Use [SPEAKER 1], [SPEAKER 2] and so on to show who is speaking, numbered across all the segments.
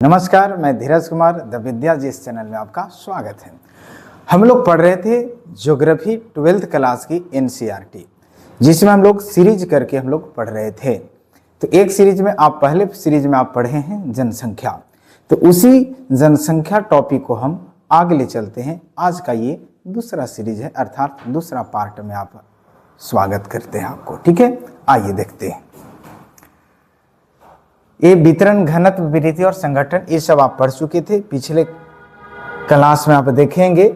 [SPEAKER 1] नमस्कार, मैं धीरज कुमार द विद्या जी इस चैनल में आपका स्वागत है। हम लोग पढ़ रहे थे ज्योग्राफी 12th क्लास की एनसीईआरटी, जिसमें हम लोग सीरीज करके हम लोग पढ़ रहे थे। तो एक सीरीज में आप पहले सीरीज में आप पढ़े हैं जनसंख्या, तो उसी जनसंख्या टॉपिक को हम आगे ले चलते हैं। आज का ये दूसरा सीरीज है, अर्थात दूसरा पार्ट में आप स्वागत करते हैं आपको। ठीक है, आइए देखते हैं। ये वितरण, घनत्व, वृद्धि और संगठन, ये सब आप पढ़ चुके थे पिछले क्लास में। आप देखेंगे,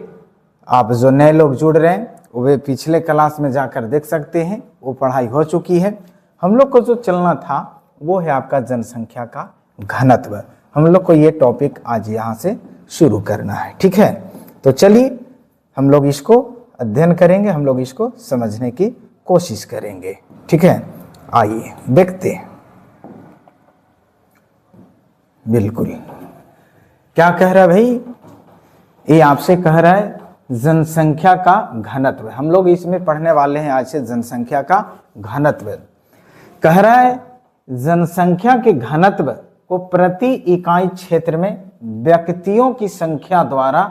[SPEAKER 1] आप जो नए लोग जुड़ रहे हैं वे पिछले क्लास में जाकर देख सकते हैं, वो पढ़ाई हो चुकी है। हम लोग को जो चलना था वो है आपका जनसंख्या का घनत्व। हम लोग को ये टॉपिक आज यहाँ से शुरू करना है। ठीक है, तो चलिए हम लोग इसको अध्ययन करेंगे, हम लोग इसको समझने की कोशिश करेंगे। ठीक है, आइए देखते हैं। बिल्कुल, क्या कह रहा है भाई? ये आपसे कह रहा है जनसंख्या का घनत्व। हम लोग इसमें पढ़ने वाले हैं आज से जनसंख्या का घनत्व। कह रहा है जनसंख्या के घनत्व को प्रति इकाई क्षेत्र में व्यक्तियों की संख्या द्वारा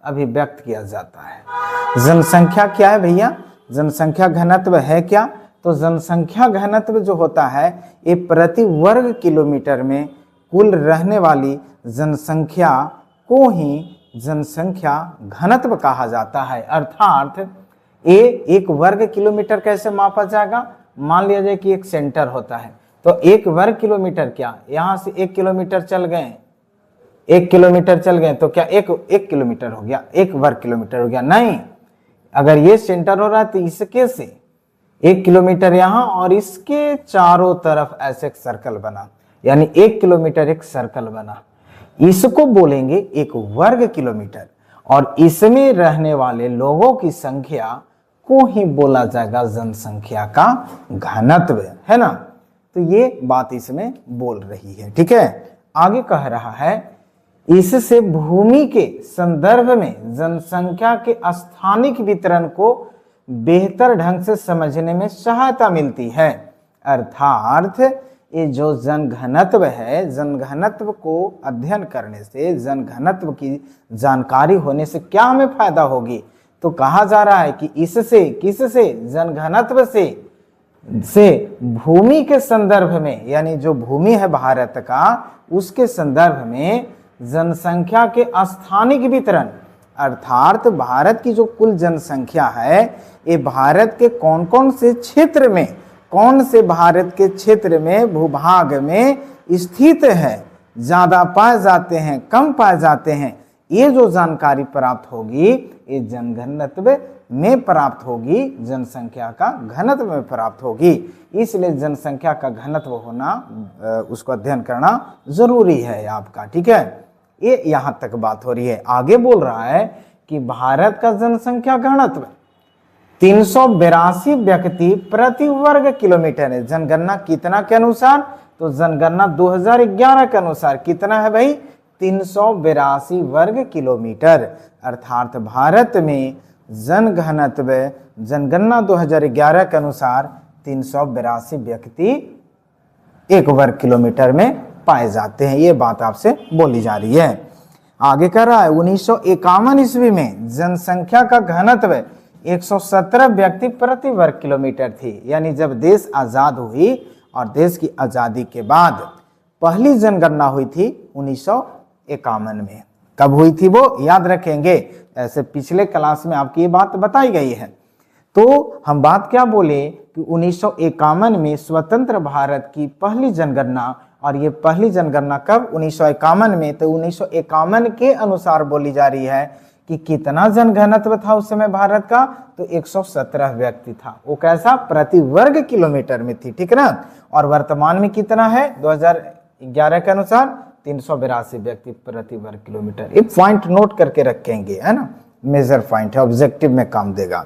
[SPEAKER 1] अभिव्यक्त किया जाता है। जनसंख्या क्या है भैया? जनसंख्या घनत्व है क्या? तो जनसंख्या घनत्व जो होता है ये प्रति वर्ग किलोमीटर में कुल रहने वाली जनसंख्या को ही जनसंख्या घनत्व कहा जाता है। अर्थात ये एक वर्ग किलोमीटर कैसे मापा जाएगा? मान लिया जाए कि एक सेंटर होता है, तो एक वर्ग किलोमीटर क्या, यहाँ से 1 किलोमीटर चल गए, 1 किलोमीटर चल गए तो क्या एक किलोमीटर हो गया, 1 वर्ग किलोमीटर हो गया? नहीं, अगर ये सेंटर हो रहा है तो इसके से 1 किलोमीटर यहाँ और इसके चारों तरफ ऐसे एक सर्कल बना, यानी 1 किलोमीटर एक सर्कल बना, इसको बोलेंगे एक वर्ग किलोमीटर। और इसमें रहने वाले लोगों की संख्या को ही बोला जाएगा जनसंख्या का घनत्व, है ना? तो ये बात इसमें बोल रही है। ठीक है, आगे कह रहा है इससे भूमि के संदर्भ में जनसंख्या के स्थानिक वितरण को बेहतर ढंग से समझने में सहायता मिलती है। अर्थात ये जो जनघनत्व है, जनघनत्व को अध्ययन करने से, जनघनत्व की जानकारी होने से क्या हमें फायदा होगी? तो कहा जा रहा है कि इससे, किससे? जनघनत्व से भूमि के संदर्भ में, यानी जो भूमि है भारत का, उसके संदर्भ में जनसंख्या के स्थानिक वितरण, अर्थात भारत की जो कुल जनसंख्या है ये भारत के कौन कौन से क्षेत्र में, कौन से भारत के क्षेत्र में, भूभाग में स्थित है, ज्यादा पाए जाते हैं, कम पाए जाते हैं, ये जो जानकारी प्राप्त होगी ये जनघनत्व में प्राप्त होगी, जनसंख्या का घनत्व में प्राप्त होगी। इसलिए जनसंख्या का घनत्व होना, उसको अध्ययन करना जरूरी है आपका। ठीक है, ये यहाँ तक बात हो रही है। आगे बोल रहा है कि भारत का जनसंख्या घनत्व 382 व्यक्ति प्रति वर्ग किलोमीटर है। जनगणना कितना के अनुसार? तो जनगणना 2011 के अनुसार कितना है भाई? 382 वर्ग किलोमीटर। अर्थात भारत में जनघनत्व जनगणना 2011 के अनुसार 382 व्यक्ति 1 वर्ग किलोमीटर में पाए जाते हैं। ये बात आपसे बोली जा रही है। आगे कर रहा है 1951 ईस्वी में जनसंख्या का घनत्व 117 व्यक्ति प्रति वर्ग किलोमीटर थी। यानी जब देश आजाद हुई और देश की आजादी के बाद पहली जनगणना हुई थी 1951 में। कब हुई थी वो याद रखेंगे, ऐसे पिछले क्लास में आपकी ये बात बताई गई है। तो हम बात क्या बोले कि 1951 में स्वतंत्र भारत की पहली जनगणना, और ये पहली जनगणना कब? 1951 में। तो 1951 के अनुसार बोली जा रही है कि कितना जनघनत्व था उस समय भारत का? तो 117 व्यक्ति था। वो कैसा? प्रति वर्ग किलोमीटर में थी। ठीक ना? और वर्तमान में कितना है? 2011 के अनुसार 382 व्यक्ति प्रति वर्ग किलोमीटर। एक पॉइंट नोट करके रखेंगे, है ना? मेजर पॉइंट है, ऑब्जेक्टिव में काम देगा।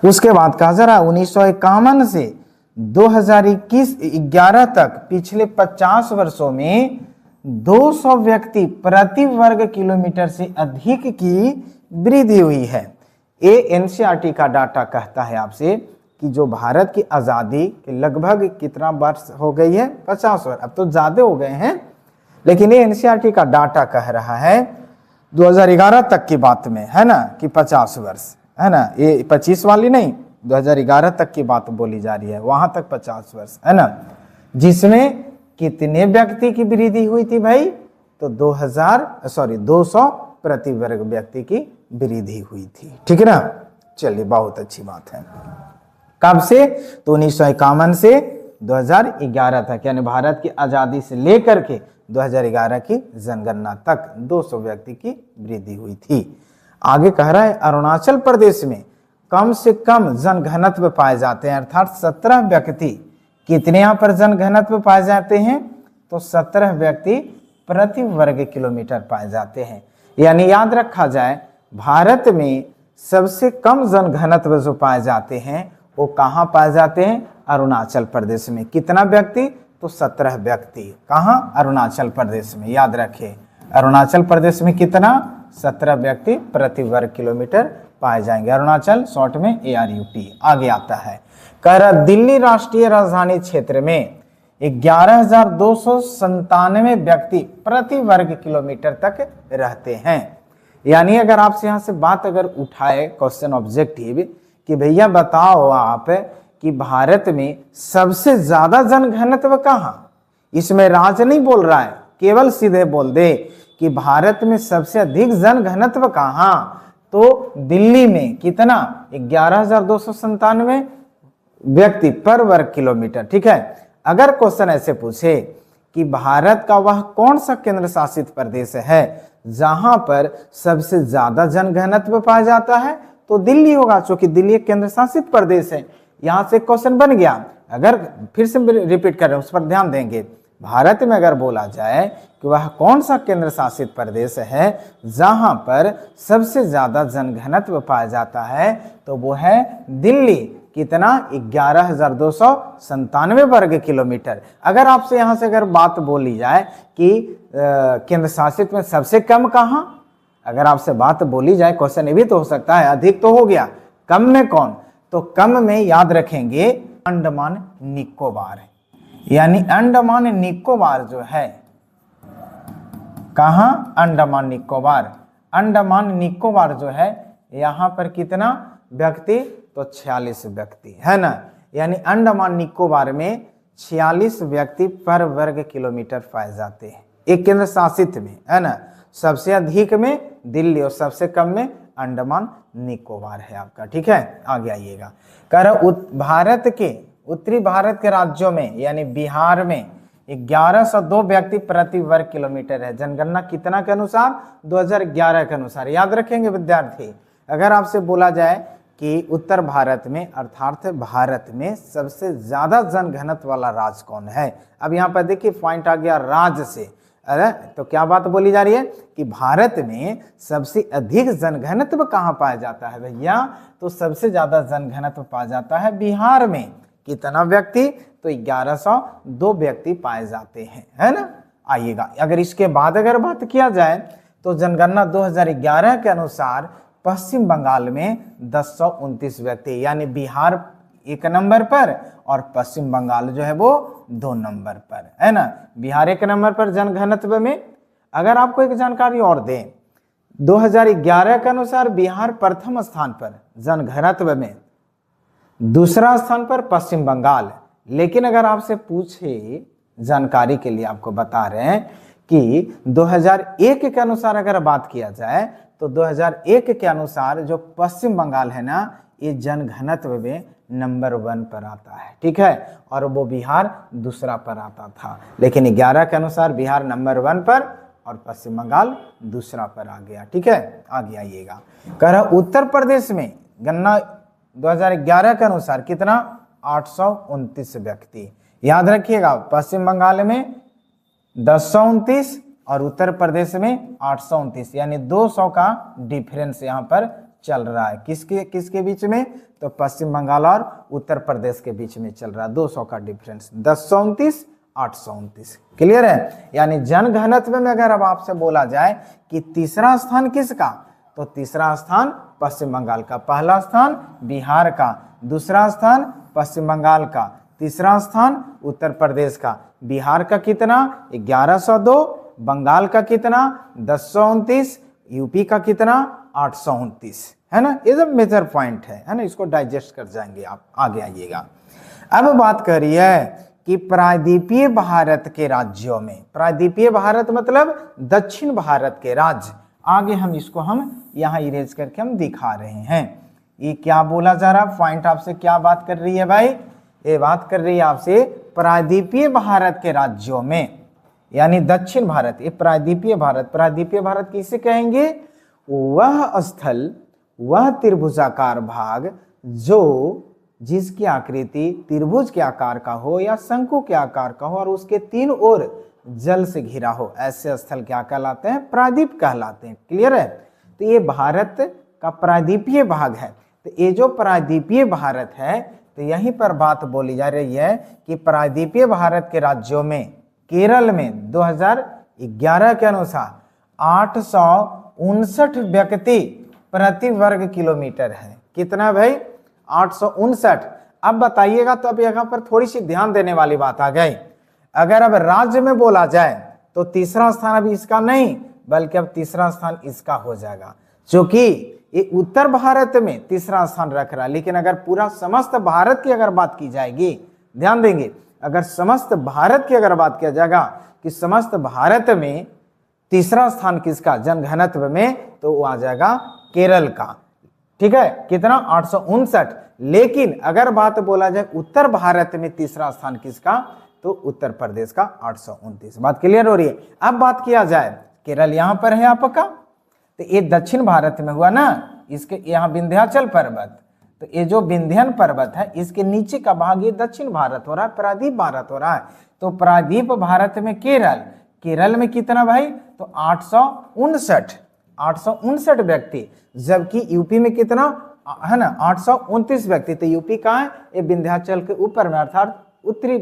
[SPEAKER 1] उसके बाद कहा जा रहा 1951 से 2021-11 तक पिछले 50 वर्षों में 200 व्यक्ति प्रति वर्ग किलोमीटर से अधिक की वृद्धि हुई है। ये एनसीईआरटी का डाटा कहता है आपसे कि जो भारत की आज़ादी के लगभग कितना वर्ष हो गई है? 50 वर्ष। अब तो ज़्यादा हो गए हैं, लेकिन ये एनसीईआरटी का डाटा कह रहा है 2011 तक की बात में, है ना, कि 50 वर्ष, है ना, ये 25 वाली नहीं, 2011 तक की बात बोली जा रही है, वहां तक 50 वर्ष, है ना, जिसमें कितने व्यक्ति की वृद्धि हुई थी भाई? तो 200 प्रति वर्ग व्यक्ति की वृद्धि हुई थी, ठीक है ना। चलिए, बहुत अच्छी बात है। कब से? तो 1951 से 2011 तक, यानी भारत की आजादी से लेकर के 2011 की जनगणना तक 200 व्यक्ति की वृद्धि हुई थी। आगे कह रहा है अरुणाचल प्रदेश में कम से कम जनघनत्व पाए जाते हैं, अर्थात 17 व्यक्ति, कितने यहाँ पर जनघनत्व पाए जाते हैं? तो 17 व्यक्ति प्रति वर्ग किलोमीटर पाए जाते हैं। यानी याद रखा जाए, भारत में सबसे कम जनघनत्व जो पाए जाते हैं वो कहाँ पाए जाते हैं? अरुणाचल प्रदेश में। कितना व्यक्ति? तो 17 व्यक्ति। कहाँ? अरुणाचल प्रदेश में। याद रखें, अरुणाचल प्रदेश में कितना? 17 व्यक्ति प्रति वर्ग किलोमीटर पाए जाएंगे। अरुणाचल शॉर्ट में ARUT। आगे आता है, कह रहा दिल्ली राष्ट्रीय राजधानी क्षेत्र में 11,297 व्यक्ति प्रति वर्ग किलोमीटर तक रहते हैं। यानी अगर आपसे यहाँ से बात अगर उठाए क्वेश्चन ऑब्जेक्टिव कि भैया बताओ आप कि भारत में सबसे ज्यादा जनघनत्व कहाँ, इसमें राज्य नहीं बोल रहा है, केवल सीधे बोल दे कि भारत में सबसे अधिक जनघनत्व कहाँ, तो दिल्ली में। कितना? 11,297 व्यक्ति पर वर्ग किलोमीटर, ठीक है। अगर क्वेश्चन ऐसे पूछे कि भारत का वह कौन सा केंद्र शासित प्रदेश है जहां पर सबसे ज्यादा जनघनत्व पाया जाता है, तो दिल्ली होगा, क्योंकि दिल्ली एक केंद्र शासित प्रदेश है। यहां से क्वेश्चन बन गया। अगर फिर से रिपीट कर रहे हैं, उस पर ध्यान देंगे। भारत में अगर बोला जाए कि वह कौन सा केंद्र शासित प्रदेश है जहां पर सबसे ज्यादा जनघनत्व पाया जाता है, तो वो है दिल्ली। कितना? 11,297 वर्ग किलोमीटर। अगर आपसे यहां से अगर बात बोली जाए कि केंद्र शासित में सबसे कम कहां, अगर आपसे बात बोली जाए, क्वेश्चन ये भी तो हो सकता है, अधिक तो हो गया, कम में कौन? तो कम में याद रखेंगे अंडमान निकोबार। यानी अंडमान निकोबार जो है, कहां? अंडमान निकोबार। अंडमान निकोबार जो है, यहां पर कितना व्यक्ति? तो 46 व्यक्ति, है ना। यानी अंडमान निकोबार में 46 व्यक्ति पर वर्ग किलोमीटर पाए जाते हैं, एक केंद्र शासित में, है ना। सबसे अधिक में दिल्ली और सबसे कम में अंडमान निकोबार है आपका, ठीक है। आगे आइएगा, कह रहा भारत के उत्तरी भारत के राज्यों में, यानी बिहार में 1102 व्यक्ति प्रति वर्ग किलोमीटर है। जनगणना कितना के अनुसार? 2011 के अनुसार। याद रखेंगे विद्यार्थी, अगर आपसे बोला जाए कि उत्तर भारत में, अर्थात भारत में सबसे ज्यादा जनघनत्व वाला राज्य कौन है, अब यहाँ पर देखिए पॉइंट आ गया राज्य से। अरे तो क्या बात बोली जा रही है कि भारत में सबसे अधिक जनघनत्व कहाँ पाया जाता है भैया? तो सबसे ज्यादा जनघनत्व पाया जाता है बिहार में। कितना व्यक्ति? तो 1102 व्यक्ति पाए जाते हैं, है ना। आइएगा, अगर इसके बाद अगर बात किया जाए तो जनगणना 2011 के अनुसार पश्चिम बंगाल में 1029 व्यक्ति, यानी बिहार 1 नंबर पर और पश्चिम बंगाल जो है वो 2 नंबर पर, है ना। बिहार 1 नंबर पर जनघनत्व में। अगर आपको एक जानकारी और दें, 2011 के अनुसार बिहार प्रथम स्थान पर जनघनत्व में, दूसरा स्थान पर पश्चिम बंगाल। लेकिन अगर आपसे पूछे, जानकारी के लिए आपको बता रहे हैं कि 2001 के अनुसार अगर बात किया जाए तो 2001 के अनुसार जो पश्चिम बंगाल है ना, ये जनघनत्व में नंबर 1 पर आता है, ठीक है, और वो बिहार दूसरा पर आता था। लेकिन 11 के अनुसार बिहार नंबर 1 पर और पश्चिम बंगाल दूसरा पर आ गया, ठीक है। आगे आइएगा, कह रहा उत्तर प्रदेश में गणना 2011 के अनुसार कितना? 829 व्यक्ति। याद रखिएगा, पश्चिम बंगाल में 1029 और उत्तर प्रदेश में 829, यानी 200 का डिफरेंस यहाँ पर चल रहा है। किसके बीच में? तो पश्चिम बंगाल और उत्तर प्रदेश के बीच में चल रहा है 200 का डिफरेंस। 1029 829, क्लियर है। यानी जनघनत्व में अगर अब आपसे बोला जाए कि तीसरा स्थान किसका, तो तीसरा स्थान पश्चिम बंगाल का, पहला स्थान बिहार का, दूसरा स्थान पश्चिम बंगाल का, तीसरा स्थान उत्तर प्रदेश का। बिहार का कितना? 1102 बंगाल का कितना 1029, यूपी का कितना 829, है ना। ये सब मेजर पॉइंट है ना, इसको डाइजेस्ट कर जाएंगे आप, आगे आइएगा। अब बात करिए कि प्रायद्वीपीय भारत के राज्यों में, प्रायद्वीपीय भारत मतलब दक्षिण भारत के राज्य, आगे हम इसको हम यहाँ इरेज करके हम दिखा रहे हैं। ये क्या बोला जा रहा, पॉइंट आपसे क्या बात कर रही है भाई, ये बात कर रही है आपसे प्रायद्वीपीय भारत के राज्यों में, यानी दक्षिण भारत, ये प्रायद्वीपीय भारत, प्रायद्वीपीय भारत किसे कहेंगे, वह स्थल, वह त्रिभुजाकार भाग जो जिसकी आकृति त्रिभुज के आकार का हो या शंकु के आकार का हो और उसके तीन ओर जल से घिरा हो, ऐसे स्थल क्या कहलाते हैं, प्रायद्वीप कहलाते हैं। क्लियर है। तो ये भारत का प्रायद्वीपीय भाग है। तो ये जो प्रायद्वीपीय भारत है, तो यहीं पर बात बोली जा रही है कि प्रायद्वीपीय भारत के राज्यों में केरल में 2011 के अनुसार 859 व्यक्ति प्रति वर्ग किलोमीटर है। कितना भाई, 859। अब बताइएगा, तो अब यहाँ पर थोड़ी सी ध्यान देने वाली बात आ गई। अगर अब राज्य में बोला जाए तो तीसरा स्थान अभी इसका नहीं, बल्कि अब तीसरा स्थान इसका हो जाएगा, क्योंकि ये उत्तर भारत में तीसरा स्थान रख रहा है। लेकिन अगर पूरा समस्त भारत की अगर बात की जाएगी, ध्यान देंगे, अगर समस्त भारत की अगर बात किया जाएगा कि समस्त भारत में तीसरा स्थान किसका जनघनत्व में, तो वो आ जाएगा केरल का। ठीक है, कितना 859। लेकिन अगर बात बोला जाए उत्तर भारत में तीसरा स्थान किसका, तो उत्तर प्रदेश का 829। बात क्लियर हो रही है। अब बात किया जाए, केरल यहां पर है आपका, तो ये दक्षिण भारत में हुआ ना, इसके यहाँ विंध्याचल पर्वत, तो ये जो विंध्यन पर्वत है इसके नीचे का भाग ये दक्षिण भारत हो रहा है, प्रायद्वीप भारत हो रहा है। तो प्रायद्वीप भारत में केरल, केरल में कितना भाई, तो 859 व्यक्ति, जबकि यूपी में कितना है ना 829 व्यक्ति। तो यूपी कहाँ है, ये विंध्याचल के ऊपर में अर्थात उत्तरी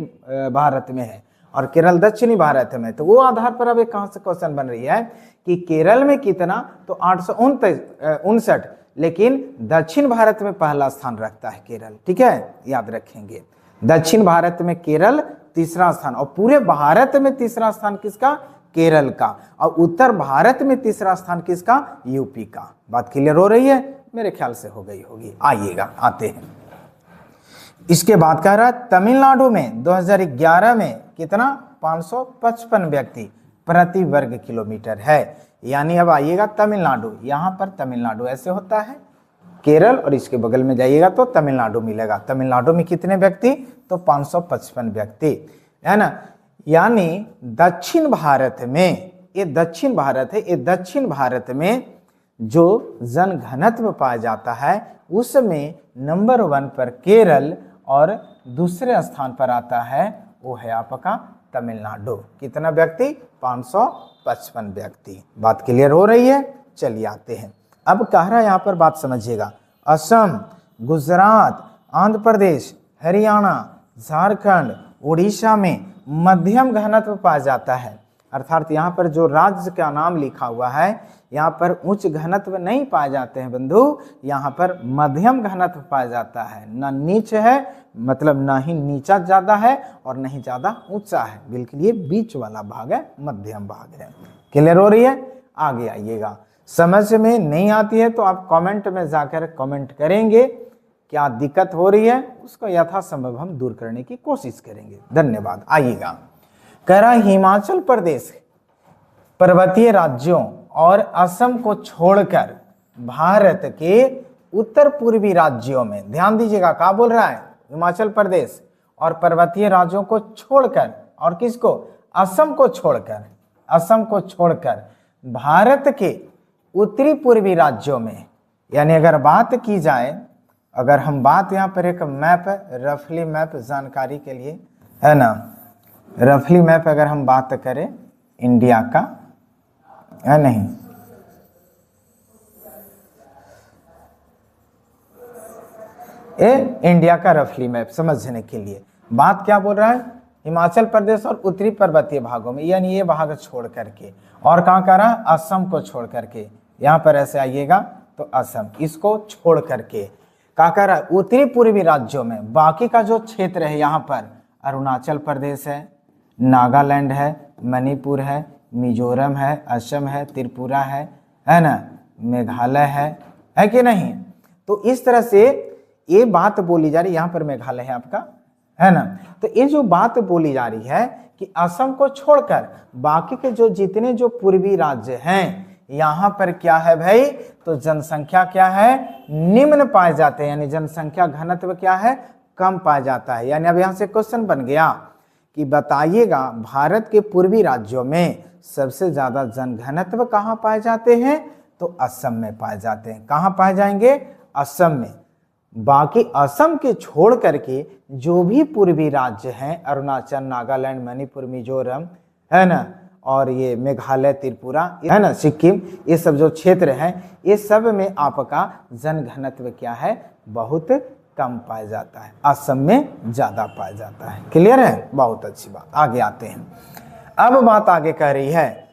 [SPEAKER 1] भारत में है और केरल दक्षिणी भारत में। तो वो आधार पर अब एक कहां से क्वेश्चन बन रही है कि केरल में कितना, तो 859, लेकिन दक्षिण भारत में पहला स्थान रखता है केरल। ठीक है, याद रखेंगे, दक्षिण भारत में केरल तीसरा स्थान, और पूरे भारत में तीसरा स्थान किसका, केरल का, और उत्तर भारत में तीसरा स्थान किसका, यूपी का। बात क्लियर हो रही है, मेरे ख्याल से हो गई होगी। आइएगा, आते हैं। इसके बाद कह रहा है तमिलनाडु में 2011 में कितना 555 व्यक्ति प्रति वर्ग किलोमीटर है। यानी अब आइएगा तमिलनाडु, यहाँ पर तमिलनाडु ऐसे होता है, केरल और इसके बगल में जाइएगा तो तमिलनाडु मिलेगा। तमिलनाडु में कितने व्यक्ति, तो 555 व्यक्ति, है ना। यानी दक्षिण भारत में, ये दक्षिण भारत है, ये दक्षिण भारत में जो जनघनत्व पाया जाता है उसमें नंबर 1 पर केरल और दूसरे स्थान पर आता है वो है आपका तमिलनाडु। कितना व्यक्ति, 555 व्यक्ति। बात क्लियर हो रही है। चलिए आते हैं, अब कह रहा है यहाँ पर बात समझिएगा, असम, गुजरात, आंध्र प्रदेश, हरियाणा, झारखंड, उड़ीसा में मध्यम घनत्व पाया जाता है। अर्थात यहाँ पर जो राज्य का नाम लिखा हुआ है, यहाँ पर उच्च घनत्व नहीं पाए जाते हैं बंधु, यहाँ पर मध्यम घनत्व पाया जाता है। न नीच है, मतलब न ही नीचा ज्यादा है और नहीं ज्यादा ऊंचा है, बिल्कुल ये बीच वाला भाग है, मध्यम भाग है। क्लियर हो रही है। आगे आइएगा, समझ में नहीं आती है तो आप कमेंट में जाकर कमेंट करेंगे, क्या दिक्कत हो रही है उसको यथासंभव हम दूर करने की कोशिश करेंगे। धन्यवाद। आइएगा, कह रहा हिमाचल प्रदेश पर्वतीय राज्यों और असम को छोड़कर भारत के उत्तर पूर्वी राज्यों में, ध्यान दीजिएगा क्या बोल रहा है, हिमाचल प्रदेश और पर्वतीय राज्यों को छोड़कर, और किसको, असम को छोड़कर, असम को छोड़कर भारत के उत्तरी पूर्वी राज्यों में। यानी अगर बात की जाए, अगर हम बात यहाँ पर एक मैप, रफली मैप जानकारी के लिए है ना, रफली मैप अगर हम बात करें इंडिया का, है नहीं, ये इंडिया का रफली मैप समझने के लिए बात क्या बोल रहा है, हिमाचल प्रदेश और उत्तरी पर्वतीय भागों में, यानी ये भाग छोड़ करके, और कहाँ कर रहा है, असम को छोड़ करके। यहाँ पर ऐसे आइएगा तो असम, इसको छोड़ करके क्या कर रहा है, उत्तरी पूर्वी राज्यों में बाकी का जो क्षेत्र है, यहाँ पर अरुणाचल प्रदेश है, नागालैंड है, मणिपुर है, मिजोरम है, असम है, त्रिपुरा है ना, मेघालय है कि नहीं। तो इस तरह से ये बात बोली जा रही है, यहाँ पर मेघालय है आपका, है ना। तो ये जो बात बोली जा रही है कि असम को छोड़कर बाकी के जो जितने जो पूर्वी राज्य हैं यहाँ पर क्या है भाई, तो जनसंख्या क्या है, निम्न पाए जाते हैं, यानी जनसंख्या घनत्व क्या है, कम पाया जाता है। यानी अब यहाँ से क्वेश्चन बन गया कि बताइएगा भारत के पूर्वी राज्यों में सबसे ज्यादा जनघनत्व कहाँ पाए जाते हैं, तो असम में पाए जाते हैं। कहाँ पाए जाएंगे, असम में। बाकी असम के छोड़ करके जो भी पूर्वी राज्य हैं, अरुणाचल, नागालैंड, मणिपुर, मिजोरम, है ना, और ये मेघालय, त्रिपुरा, है ना, सिक्किम, ये सब जो क्षेत्र हैं, ये सब में आपका जनघनत्व क्या है, बहुत कम पाया जाता है, असम में ज्यादा पाया जाता है। क्लियर है, बहुत अच्छी बात। आगे आते हैं। अब बात आगे कह रही है,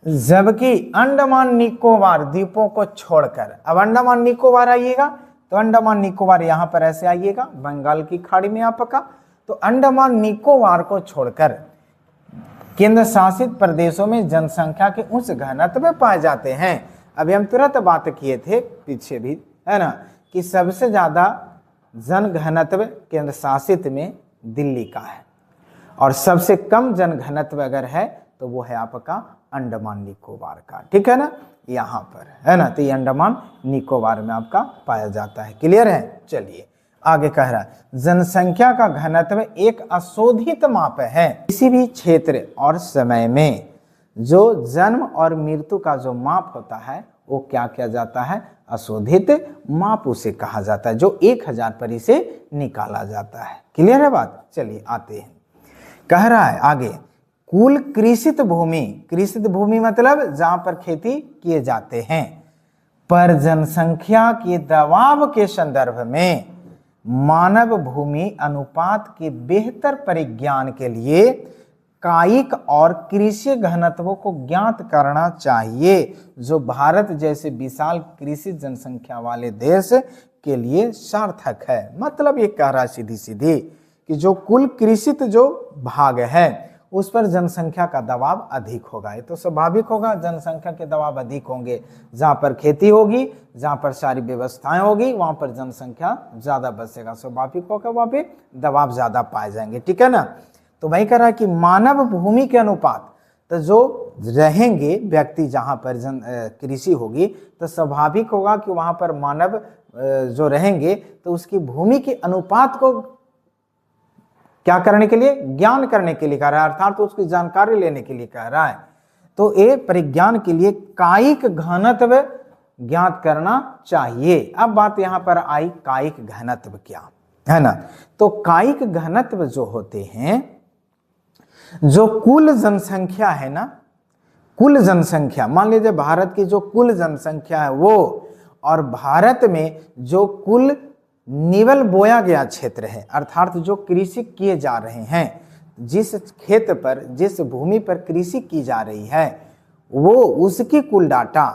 [SPEAKER 1] जबकि अंडमान निकोबार द्वीपों को छोड़कर, अब अंडमान निकोबार आइएगा, तो अंडमान निकोबार यहां पर ऐसे आइएगा, बंगाल की खाड़ी में आपका। तो अंडमान निकोबार को छोड़कर केंद्र शासित प्रदेशों में जनसंख्या के उच्च घनत्व पाए जाते हैं। अभी हम तुरंत बात किए थे पीछे भी, है ना, कि सबसे ज्यादा जन घनत्व केंद्र शासित में दिल्ली का है, और सबसे कम जन घनत्व अगर है तो वो है आपका अंडमान निकोबार का। ठीक है ना, यहाँ पर, है ना। तो ये अंडमान निकोबार में आपका पाया जाता है। क्लियर है। चलिए आगे कह रहा है, जनसंख्या का घनत्व एक अशोधित माप है। किसी भी क्षेत्र और समय में जो जन्म और मृत्यु का जो माप होता है वो क्या किया जाता है, अशोधित माप उसे कहा जाता है, जो 1000 पर इसे निकाला जाता है। क्लियर है बात। चलिए आते हैं। कह रहा है आगे, कुल कृषित भूमि, कृषित भूमि मतलब जहां पर खेती किए जाते हैं, पर जनसंख्या के दबाव के संदर्भ में मानव भूमि अनुपात के बेहतर परिज्ञान के लिए कायिक और कृषि घनत्वों को ज्ञात करना चाहिए, जो भारत जैसे विशाल कृषि जनसंख्या वाले देश के लिए सार्थक है। मतलब ये कह रहा है सीधी सीधी कि जो कुल कृषित जो भाग है उस पर जनसंख्या का दबाव अधिक होगा। ये तो स्वाभाविक होगा, जनसंख्या के दबाव अधिक होंगे। जहाँ पर खेती होगी, जहाँ पर सारी व्यवस्थाएं होगी, वहाँ पर जनसंख्या ज्यादा बसेगा, स्वाभाविक होगा, वहाँ पे दबाव ज्यादा पाए जाएंगे। ठीक है ना। तो वही कह रहा है कि मानव भूमि के अनुपात, तो जो रहेंगे व्यक्ति जहाँ पर कृषि होगी, तो स्वाभाविक होगा कि वहाँ पर मानव जो रहेंगे तो उसकी भूमि के अनुपात को क्या करने के लिए, ज्ञान करने के लिए कह रहा है, अर्थात तो उसकी जानकारी लेने के लिए कह रहा है। तो ये परिज्ञान के लिए कायिक घनत्व ज्ञात करना चाहिए। अब बात यहां पर आई, कायिक घनत्व क्या है ना। तो कायिक घनत्व जो होते हैं, जो कुल जनसंख्या है ना, कुल जनसंख्या, मान लीजिए भारत की जो कुल जनसंख्या है वो, और भारत में जो कुल निवल बोया गया क्षेत्र है, अर्थात जो कृषि किए जा रहे हैं, जिस खेत पर, जिस भूमि पर कृषि की जा रही है, वो उसकी कुल डाटा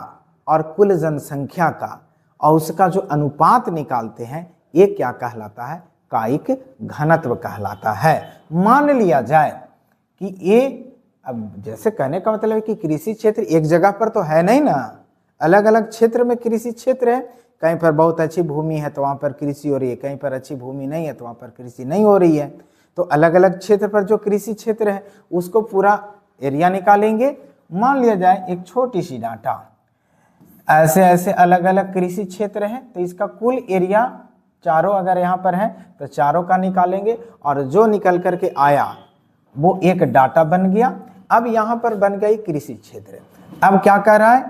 [SPEAKER 1] और कुल जनसंख्या का और उसका जो अनुपात निकालते हैं, ये क्या कहलाता है, कायिक घनत्व कहलाता है। मान लिया जाए कि ये, अब जैसे कहने का मतलब है कि कृषि क्षेत्र एक जगह पर तो है नहीं ना, अलग अलग क्षेत्र में कृषि क्षेत्र है। कहीं पर बहुत अच्छी भूमि है तो वहाँ पर कृषि हो रही है, कहीं पर अच्छी भूमि नहीं है तो वहाँ पर कृषि नहीं हो रही है। तो अलग अलग क्षेत्र पर जो कृषि क्षेत्र है उसको पूरा एरिया निकालेंगे। मान लिया जाए एक छोटी सी डाटा, ऐसे ऐसे अलग अलग कृषि क्षेत्र है, तो इसका कुल एरिया चारों अगर यहाँ पर है तो चारों का निकालेंगे, और जो निकल करके आया वो एक डाटा बन गया। अब यहाँ पर बन गई कृषि क्षेत्र। अब क्या कह रहा है,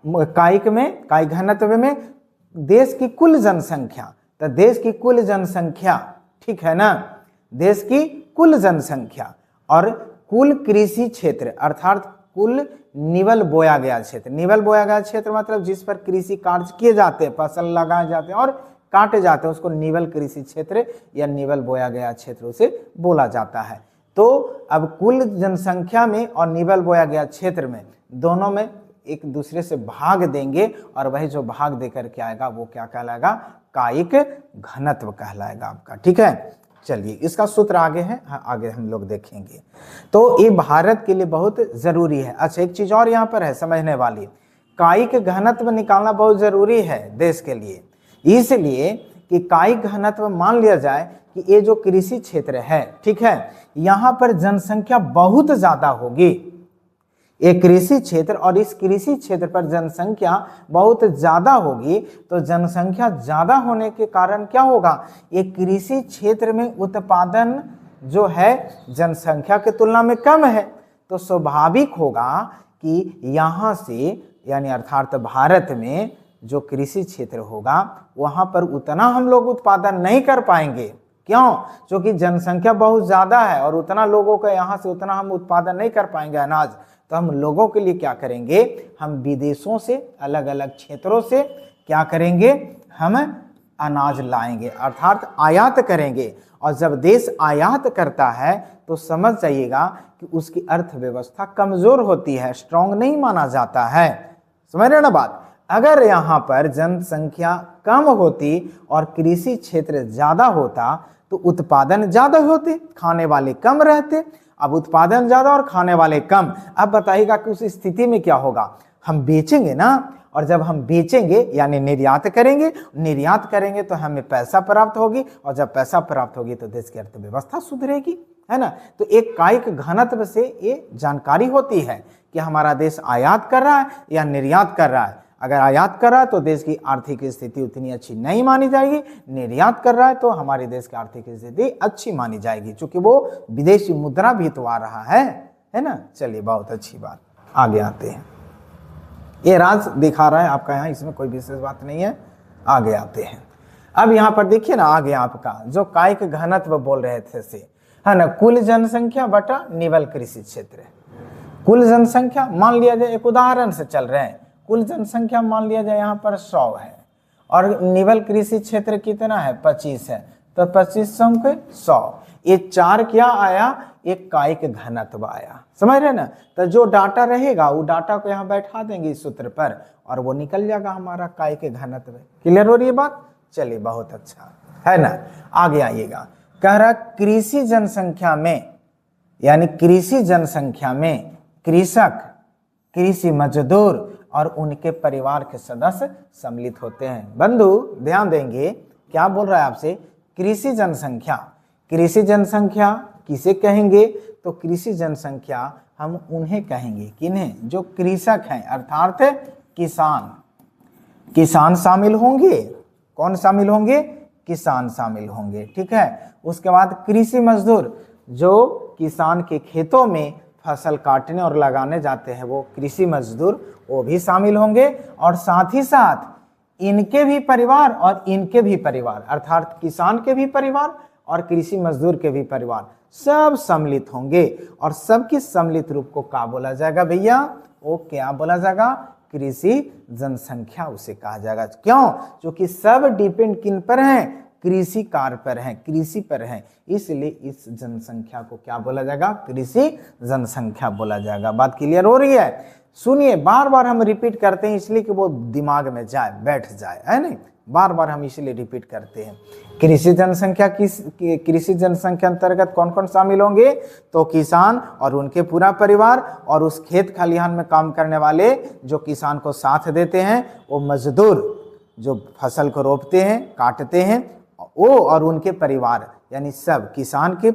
[SPEAKER 1] कायिक में, कायिक घनत्व में देश की कुल जनसंख्या, तो देश की कुल जनसंख्या, ठीक है ना, देश की कुल जनसंख्या और कुल कृषि क्षेत्र, अर्थात कुल निवल बोया गया क्षेत्र। निवल बोया गया क्षेत्र मतलब जिस पर कृषि कार्य किए जाते हैं, फसल लगाए जाते हैं और काटे जाते हैं, उसको निवल कृषि क्षेत्र या निवल बोया गया क्षेत्र उसे बोला जाता है। तो अब कुल जनसंख्या में और निवल बोया गया क्षेत्र में, दोनों में एक दूसरे से भाग देंगे, और वही जो भाग देकर के आएगा वो क्या कहलाएगा, कायिक घनत्व कहलाएगा आपका। ठीक है। चलिए इसका सूत्र आगे है, आगे हम लोग देखेंगे। तो ये भारत के लिए बहुत जरूरी है। अच्छा, एक चीज और यहाँ पर है समझने वाली, कायिक घनत्व निकालना बहुत जरूरी है देश के लिए, इसलिए कि कायिक घनत्व मान लिया जाए कि ये जो कृषि क्षेत्र है, ठीक है, यहाँ पर जनसंख्या बहुत ज्यादा होगी, एक कृषि क्षेत्र, और इस कृषि क्षेत्र पर जनसंख्या बहुत ज्यादा होगी, तो जनसंख्या ज्यादा होने के कारण क्या होगा, एक कृषि क्षेत्र में उत्पादन जो है जनसंख्या की तुलना में कम है, तो स्वाभाविक होगा कि यहाँ से यानी अर्थात भारत में जो कृषि क्षेत्र होगा वहां पर उतना हम लोग उत्पादन नहीं कर पाएंगे। क्यों? क्योंकि जनसंख्या बहुत ज्यादा है और उतना लोगों का यहाँ से उतना हम उत्पादन नहीं कर पाएंगे अनाज। तो हम लोगों के लिए क्या करेंगे, हम विदेशों से, अलग अलग क्षेत्रों से क्या करेंगे, हम अनाज लाएंगे, अर्थात आयात करेंगे। और जब देश आयात करता है तो समझ जाइएगा कि उसकी अर्थव्यवस्था कमजोर होती है, स्ट्रांग नहीं माना जाता है। समझ रहे ना बात? अगर यहाँ पर जनसंख्या कम होती और कृषि क्षेत्र ज्यादा होता तो उत्पादन ज्यादा होते, खाने वाले कम रहते। अब उत्पादन ज्यादा और खाने वाले कम, अब बताइएगा कि उस स्थिति में क्या होगा, हम बेचेंगे ना, और जब हम बेचेंगे यानी निर्यात करेंगे तो हमें पैसा प्राप्त होगी, और जब पैसा प्राप्त होगी तो देश की अर्थव्यवस्था सुधरेगी, है ना। तो एक कायिक घनत्व से ये जानकारी होती है कि हमारा देश आयात कर रहा है या निर्यात कर रहा है। अगर आयात कर रहा है तो देश की आर्थिक स्थिति उतनी अच्छी नहीं मानी जाएगी, निर्यात कर रहा है तो हमारे देश की आर्थिक स्थिति अच्छी मानी जाएगी, क्योंकि वो विदेशी मुद्रा भी तो आ रहा है ना। चलिए बहुत अच्छी बात, आगे आते हैं। ये राज दिखा रहा है आपका यहाँ, इसमें कोई विशेष बात नहीं है, आगे आते हैं। अब यहाँ पर देखिए ना, आगे आपका जो कायिक घनत्व बोल रहे थे से, है ना, कुल जनसंख्या बटा निवल कृषि क्षेत्र। कुल जनसंख्या मान लिया जाए, एक उदाहरण से चल रहे हैं, कुल जनसंख्या मान लिया जाए यहाँ पर 100 है और निवल कृषि क्षेत्र कितना है, 25 है, तो 25 के 100, ये 4 क्या आया, एक कायिक घनत्व आया। समझ रहे ना? तो जो डाटा रहेगा वो डाटा को यहाँ बैठा देंगे इस सूत्र पर और वो निकल जाएगा हमारा कायिक घनत्व। क्लियर हो रही है बात? चलिए बहुत अच्छा, है ना। आगे आइएगा, कह रहा कृषि जनसंख्या में, यानी कृषि जनसंख्या में कृषक, कृषि मजदूर और उनके परिवार के सदस्य सम्मिलित होते हैं। बंधु ध्यान देंगे, क्या बोल रहा है आपसे, कृषि जनसंख्या। कृषि जनसंख्या किसे कहेंगे, तो कृषि जनसंख्या हम उन्हें कहेंगे, किन्हें, जो कृषक हैं, अर्थात किसान। किसान शामिल होंगे, कौन शामिल होंगे, किसान शामिल होंगे, ठीक है। उसके बाद कृषि मजदूर, जो किसान के खेतों में फसल काटने और लगाने जाते हैं, वो कृषि मजदूर, वो भी शामिल होंगे। और साथ ही साथ इनके भी परिवार और इनके भी परिवार, अर्थात किसान के भी परिवार और कृषि मजदूर के भी परिवार, सब सम्मिलित होंगे। और सबकी सम्मिलित रूप को क्या बोला जाएगा भैया, वो क्या बोला जाएगा, कृषि जनसंख्या उसे कहा जाएगा। क्यों? क्योंकि सब डिपेंड किन पर हैं, कृषि कार्य पर हैं, कृषि पर हैं, इसलिए इस जनसंख्या को क्या बोला जाएगा, कृषि जनसंख्या बोला जाएगा। बात क्लियर हो रही है? सुनिए, बार बार हम रिपीट करते हैं इसलिए कि वो दिमाग में जाए, बैठ जाए, है नहीं, बार बार हम इसलिए रिपीट करते हैं। कृषि जनसंख्या, कृषि जनसंख्या अंतर्गत कौन कौन शामिल होंगे, तो किसान और उनके पूरा परिवार, और उस खेत खलिहान में काम करने वाले जो किसान को साथ देते हैं, वो मजदूर जो फसल को रोपते हैं, काटते हैं, वो और उनके परिवार, यानी सब, किसान के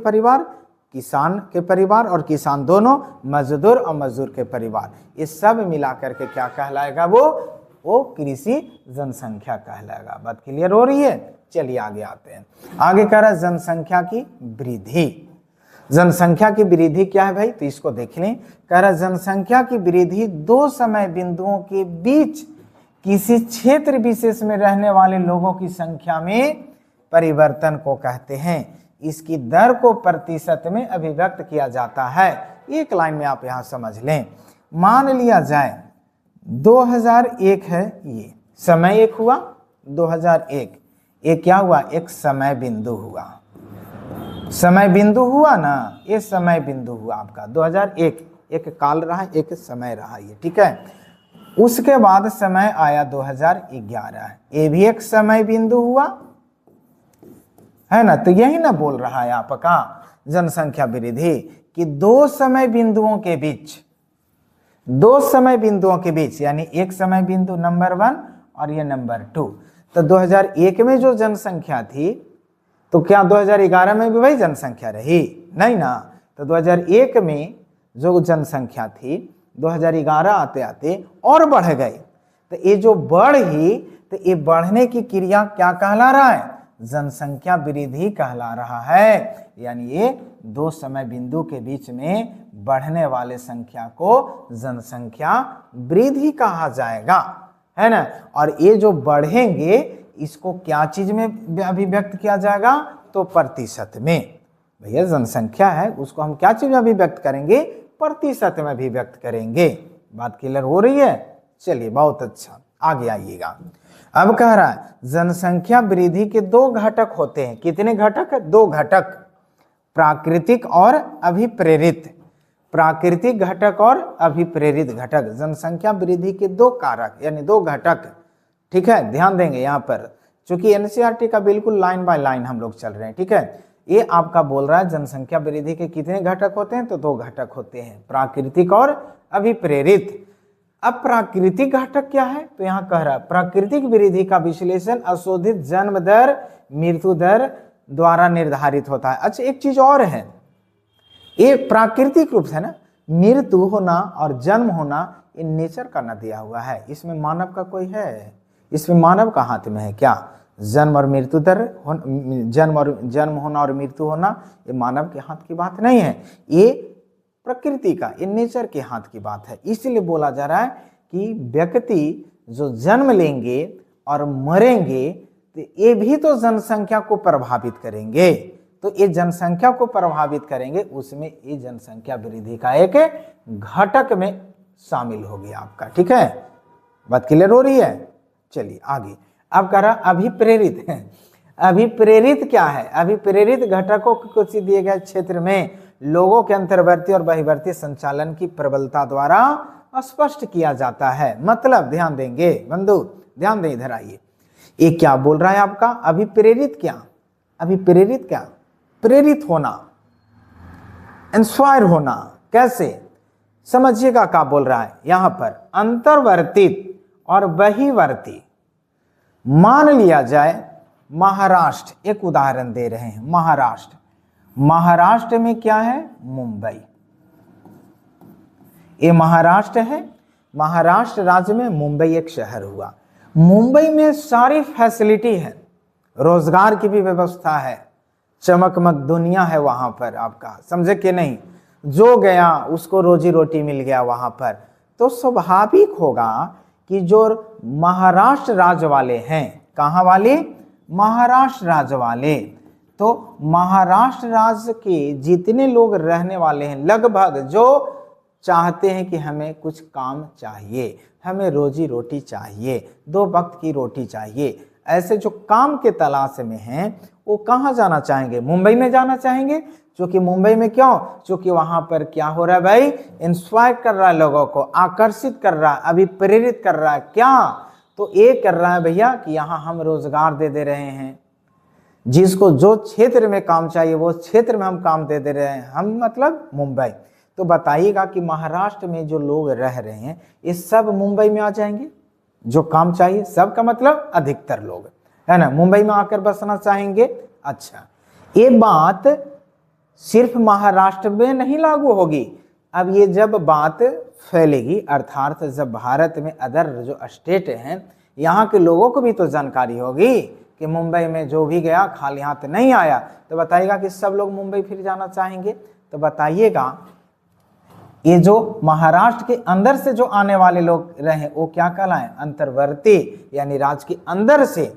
[SPEAKER 1] परिवार और किसान दोनों, मजदूर और मजदूर के परिवार, ये सब मिला करके क्या कहलाएगा, वो कृषि जनसंख्या कहलाएगा। बात क्लियर हो रही है? चलिए आगे आते हैं। आगे कह रहा है जनसंख्या की वृद्धि। जनसंख्या की वृद्धि क्या है भाई, तो इसको देख लें। कह रहा है जनसंख्या की वृद्धि दो समय बिंदुओं के बीच किसी क्षेत्र विशेष में रहने वाले लोगों की संख्या में परिवर्तन को कहते हैं। इसकी दर को प्रतिशत में अभिव्यक्त किया जाता है। एक लाइन में आप यहां समझ लें, मान लिया जाए 2001 है, ये समय एक हुआ, 2001 ये क्या हुआ, एक समय बिंदु हुआ। समय बिंदु हुआ ना, ये समय बिंदु हुआ आपका 2001, एक काल रहा, एक समय रहा, ये ठीक है। उसके बाद समय आया 2011, ये भी एक समय बिंदु हुआ, है ना। तो यही ना बोल रहा है आपका जनसंख्या वृद्धि कि दो समय बिंदुओं के बीच, यानी एक समय बिंदु नंबर 1 और ये नंबर 2। तो 2001 में जो जनसंख्या थी, तो क्या 2011 में भी वही जनसंख्या रही? नहीं ना। तो 2001 में जो जनसंख्या थी 2011 आते आते और बढ़ गई। तो ये जो बढ़ी, तो ये बढ़ने की क्रिया क्या कहला रहा है? जनसंख्या वृद्धि कहला रहा है। यानी ये दो समय बिंदु के बीच में बढ़ने वाले संख्या को जनसंख्या वृद्धि कहा जाएगा, है ना। और ये जो बढ़ेंगे इसको क्या चीज में अभिव्यक्त किया जाएगा? तो प्रतिशत में। भैया जनसंख्या है उसको हम क्या चीज में अभिव्यक्त करेंगे? प्रतिशत में अभिव्यक्त करेंगे। बात क्लियर हो रही है? चलिए बहुत अच्छा, आगे आइएगा। अब कह रहा है जनसंख्या वृद्धि के दो घटक होते हैं। कितने घटक? दो घटक, प्राकृतिक और अभिप्रेरित। प्राकृतिक घटक और अभिप्रेरित घटक, जनसंख्या वृद्धि के दो कारक यानी दो घटक। ठीक है, ध्यान देंगे यहाँ पर, क्योंकि एनसीईआरटी का बिल्कुल लाइन बाय लाइन हम लोग चल रहे हैं। ठीक है, ये आपका बोल रहा है जनसंख्या वृद्धि के कितने घटक होते हैं? तो दो घटक होते हैं, प्राकृतिक और अभिप्रेरित। अब प्राकृतिक घटक क्या है? तो यहाँ कह रहा है प्राकृतिक वृद्धि का विश्लेषण अशोधित जन्म दर मृत्यु दर द्वारा निर्धारित होता है। अच्छा, एक चीज और है, ये प्राकृतिक रूप से ना मृत्यु होना और जन्म होना ये नेचर का न दिया हुआ है, इसमें मानव का कोई है? इसमें मानव का हाथ में है क्या? जन्म और मृत्यु दर, जन्म होना और मृत्यु होना ये मानव के हाथ की बात नहीं है, ये प्रकृति का, ये नेचर के हाथ की बात है। इसलिए बोला जा रहा है कि व्यक्ति जो जन्म लेंगे और मरेंगे तो ये भी तो जनसंख्या को प्रभावित करेंगे। तो ये जनसंख्या को प्रभावित करेंगे, उसमें ये जनसंख्या वृद्धि का एक घटक में शामिल हो गया आपका। ठीक है, बात क्लियर हो रही है? चलिए आगे। अब कह रहा अभिप्रेरित है। अभिप्रेरित क्या है? अभिप्रेरित घटकों को कुछ दिए गए क्षेत्र में लोगों के अंतर्वर्ती और बहिर्वर्ती संचालन की प्रबलता द्वारा स्पष्ट किया जाता है। मतलब ध्यान देंगे बंधु, ध्यान दें, इधर आइए। ये क्या बोल रहा है आपका? अभिप्रेरित क्या? अभिप्रेरित क्या? प्रेरित होना, इंस्पायर होना। कैसे? समझिएगा क्या बोल रहा है यहां पर। अंतर्वर्तित और बहिर्वर्ती, मान लिया जाए महाराष्ट्र, एक उदाहरण दे रहे हैं, महाराष्ट्र। महाराष्ट्र में क्या है? मुंबई, ये महाराष्ट्र है। महाराष्ट्र राज्य में मुंबई एक शहर हुआ। मुंबई में सारी फैसिलिटी है, रोजगार की भी व्यवस्था है, चमकमक दुनिया है वहां पर आपका, समझे कि नहीं? जो गया उसको रोजी रोटी मिल गया वहां पर। तो स्वाभाविक होगा कि जो महाराष्ट्र राज्य वाले हैं, कहाँ वाले? महाराष्ट्र राज्य वाले। तो महाराष्ट्र राज्य के जितने लोग रहने वाले हैं लगभग, जो चाहते हैं कि हमें कुछ काम चाहिए, हमें रोजी रोटी चाहिए, दो वक्त की रोटी चाहिए, ऐसे जो काम के तलाश में हैं वो कहाँ जाना चाहेंगे? मुंबई में जाना चाहेंगे। क्योंकि मुंबई में क्यों? क्योंकि वहां पर क्या हो रहा है भाई? इंस्पायर कर रहा है, लोगों को आकर्षित कर रहा है, अभिप्रेरित कर रहा है। क्या? तो ये कर रहा है भैया कि यहाँ हम रोजगार दे रहे हैं, जिसको जो क्षेत्र में काम चाहिए वो क्षेत्र में हम काम दे रहे हैं, हम मतलब मुंबई। तो बताइएगा कि महाराष्ट्र में जो लोग रह रहे हैं ये सब मुंबई में आ जाएंगे, जो काम चाहिए सब का मतलब अधिकतर लोग, है ना, मुंबई में आकर बसना चाहेंगे। अच्छा, ये बात सिर्फ महाराष्ट्र में नहीं लागू होगी। अब ये जब बात फैलेगी, अर्थात जब भारत में अदर जो स्टेट हैं यहाँ के लोगों को भी तो जानकारी होगी कि मुंबई में जो भी गया खाली हाथ नहीं आया, तो बताइएगा कि सब लोग मुंबई फिर जाना चाहेंगे। तो बताइएगा ये जो महाराष्ट्र के अंदर से जो आने वाले लोग रहे वो क्या कहलाएं? अंतर्वर्ती, यानी राज्य के अंदर से।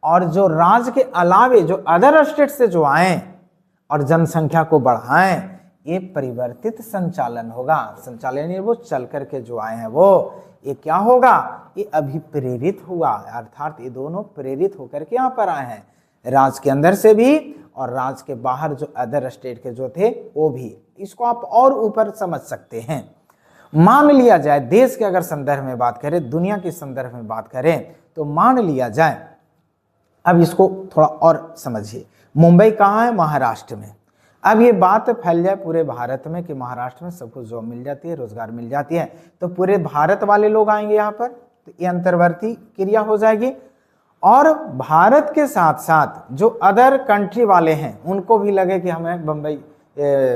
[SPEAKER 1] और जो राज्य के अलावे जो अदर स्टेट से जो आए और जनसंख्या को बढ़ाएं, ये परिवर्तित संचालन होगा। संचालन वो चल करके जो आए हैं वो, ये क्या होगा? ये अभिप्रेरित हुआ, अर्थात ये दोनों प्रेरित होकर के यहाँ पर आए हैं, राज्य के अंदर से भी और राज्य के बाहर जो अदर स्टेट के जो थे वो भी। इसको आप और ऊपर समझ सकते हैं। मान लिया जाए देश के अगर संदर्भ में बात करें, दुनिया के संदर्भ में बात करें, तो मान लिया जाए, अब इसको थोड़ा और समझिए, मुंबई कहाँ है? महाराष्ट्र में। अब ये बात फैल जाए पूरे भारत में कि महाराष्ट्र में सबको जॉब मिल जाती है, रोजगार मिल जाती है, तो पूरे भारत वाले लोग आएंगे यहाँ पर, तो ये अंतर्वर्ती क्रिया हो जाएगी। और भारत के साथ साथ जो अदर कंट्री वाले हैं उनको भी लगे कि हमें बम्बई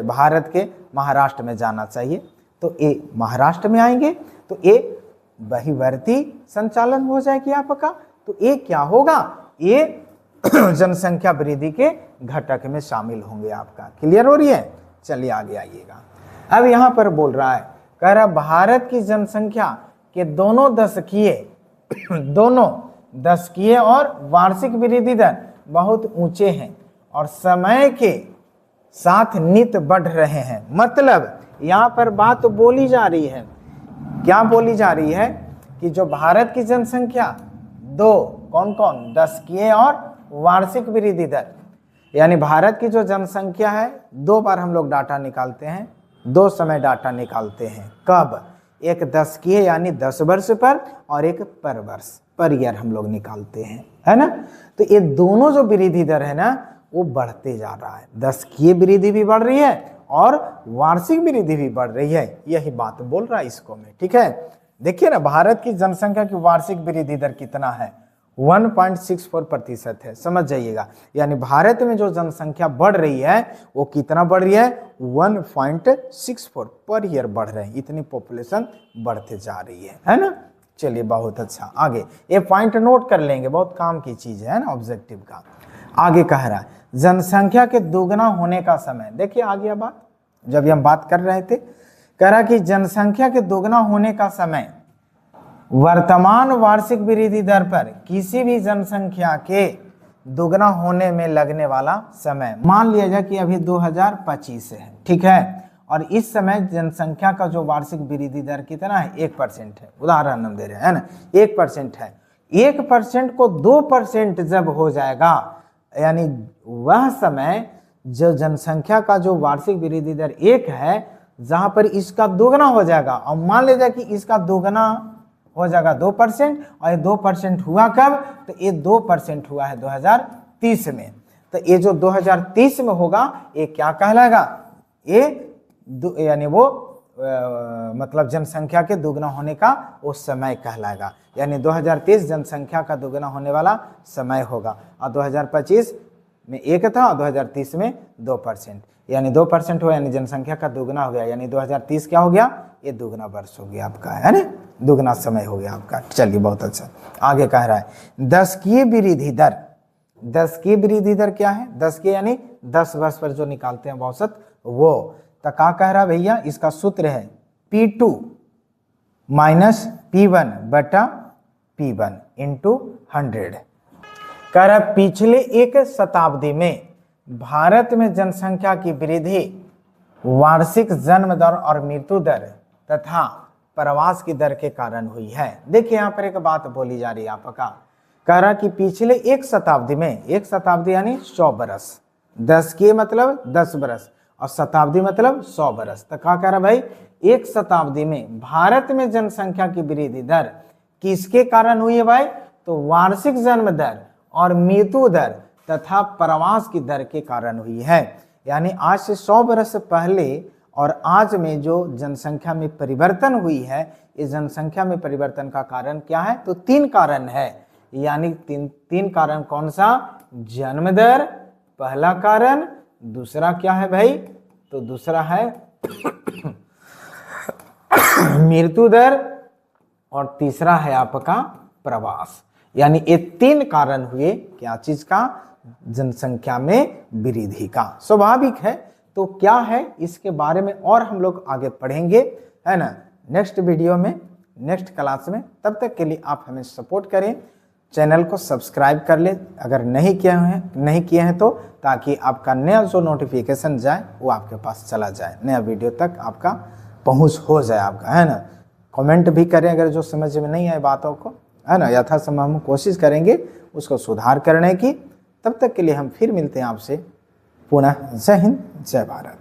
[SPEAKER 1] भारत के महाराष्ट्र में जाना चाहिए, तो ये महाराष्ट्र में आएंगे, तो ये बहिर्वर्ती संचालन हो जाएगी आपका। तो ये क्या होगा? ये जनसंख्या वृद्धि के घटक में शामिल होंगे आपका। क्लियर हो रही है? चलिए आगे आइएगा। अब यहाँ पर बोल रहा है, कह रहा भारत की जनसंख्या के दोनों दशकीय और वार्षिक वृद्धि दर बहुत ऊंचे हैं और समय के साथ नित बढ़ रहे हैं। मतलब यहाँ पर बात बोली जा रही है, क्या बोली जा रही है कि जो भारत की जनसंख्या दो कौन कौन दशकीय और वार्षिक वृद्धि दर, यानी भारत की जो जनसंख्या है, दो बार हम लोग डाटा निकालते हैं, दो समय डाटा निकालते हैं। कब? एक दशकीय यानी 10 वर्ष पर और एक पर वर्ष पर ईयर हम लोग निकालते हैं, है ना। तो ये दोनों जो वृद्धि दर है ना वो बढ़ते जा रहा है, दशकीय वृद्धि भी बढ़ रही है और वार्षिक वृद्धि भी बढ़ रही है, यही बात बोल रहा है इसको में। ठीक है, देखिए ना, भारत की जनसंख्या की वार्षिक वृद्धि दर कितना है? 1.64% है, समझ जाइएगा। यानी भारत में जो जनसंख्या बढ़ रही है वो कितना बढ़ रही है? 1.64 पर ईयर बढ़ रहे हैं, इतनी पॉपुलेशन बढ़ते जा रही है ना। चलिए बहुत अच्छा, आगे ये पॉइंट नोट कर लेंगे, बहुत काम की चीज है ना ऑब्जेक्टिव का। आगे कह रहा है जनसंख्या के दोगुना होने का समय। देखिए आ गया बात, जब हम बात कर रहे थे, कह रहा कि जनसंख्या के दोगुना होने का समय वर्तमान वार्षिक वृद्धि दर पर किसी भी जनसंख्या के दोगुना होने में लगने वाला समय। मान लिया जाए कि अभी 2025 है, ठीक है, और इस समय जनसंख्या का जो वार्षिक वृद्धि दर कितना है? 1% है, उदाहरण हम दे रहे हैं ना, 1% है। 1% को 2% जब हो जाएगा, यानी वह समय जो जनसंख्या का जो वार्षिक वृद्धि दर 1 है, जहां पर इसका दोगुना हो जाएगा, और मान लीजिए कि इसका दोगुना हो जाएगा 2%, और ये 2% हुआ कब? तो ये 2% हुआ है 2030 में। तो ये जो 2030 में होगा ये क्या कहलाएगा? ये यानी वो मतलब जनसंख्या के दोगुना होने का वो समय कहलाएगा। यानी 2030 जनसंख्या का दोगुना होने वाला समय होगा, और 2025 में 1 था और 2030 में 2%, यानी 2% हुआ, यानी जनसंख्या का दोगुना हो गया, यानी 2030 क्या हो गया? ये दोगुना वर्ष हो गया आपका, है ना, दोगुना समय हो गया आपका। चलिए बहुत अच्छा, आगे कह रहा है दशकीय वृद्धि दर। दशकीय वृद्धि दर क्या है? दशकीय यानी 10 वर्ष पर जो निकालते हैं औसत, वो तो क्या कह रहा है भैया? इसका सूत्र है P2 माइनस P1 बटा P1 इंटू 100। कह रहा है पिछले एक शताब्दी में भारत में जनसंख्या की वृद्धि वार्षिक जन्म दर और मृत्यु दर तथा प्रवास की दर के कारण हुई है। देखिए यहाँ पर एक बात बोली जा रही है आपका, कह रहा कि पिछले एक शताब्दी में, एक शताब्दी यानी 100 बरस, दशकीय मतलब 10 बरस और शताब्दी मतलब 100 बरस। तो क्या कह रहा भाई? एक शताब्दी में भारत में जनसंख्या की वृद्धि दर किसके कारण हुई है भाई? तो वार्षिक जन्म दर और मृत्यु दर तथा प्रवास की दर के कारण हुई है। यानी आज से 100 बरस पहले और आज में जो जनसंख्या में परिवर्तन हुई है, इस जनसंख्या में परिवर्तन का कारण क्या है? तो 3 कारण है, यानी तीन कारण। कौन सा? जन्म दर पहला कारण, दूसरा क्या है भाई? तो दूसरा है मृत्यु दर, और तीसरा है आपका प्रवास। यानी ये 3 कारण हुए क्या चीज का? जनसंख्या में वृद्धि का। स्वाभाविक है, तो क्या है इसके बारे में और हम लोग आगे पढ़ेंगे, है ना, नेक्स्ट वीडियो में, नेक्स्ट क्लास में। तब तक के लिए आप हमें सपोर्ट करें, चैनल को सब्सक्राइब कर ले अगर नहीं किए हैं तो, ताकि आपका नया जो नोटिफिकेशन जाए वो आपके पास चला जाए, नया वीडियो तक आपका पहुंच हो जाए आपका, है ना। कमेंट भी करें अगर जो समझ में नहीं आए बातों को, है ना, यथासंभव हम कोशिश करेंगे उसको सुधार करने की। तब तक के लिए हम फिर मिलते हैं आपसे पुनः। जय हिंद, जय भारत।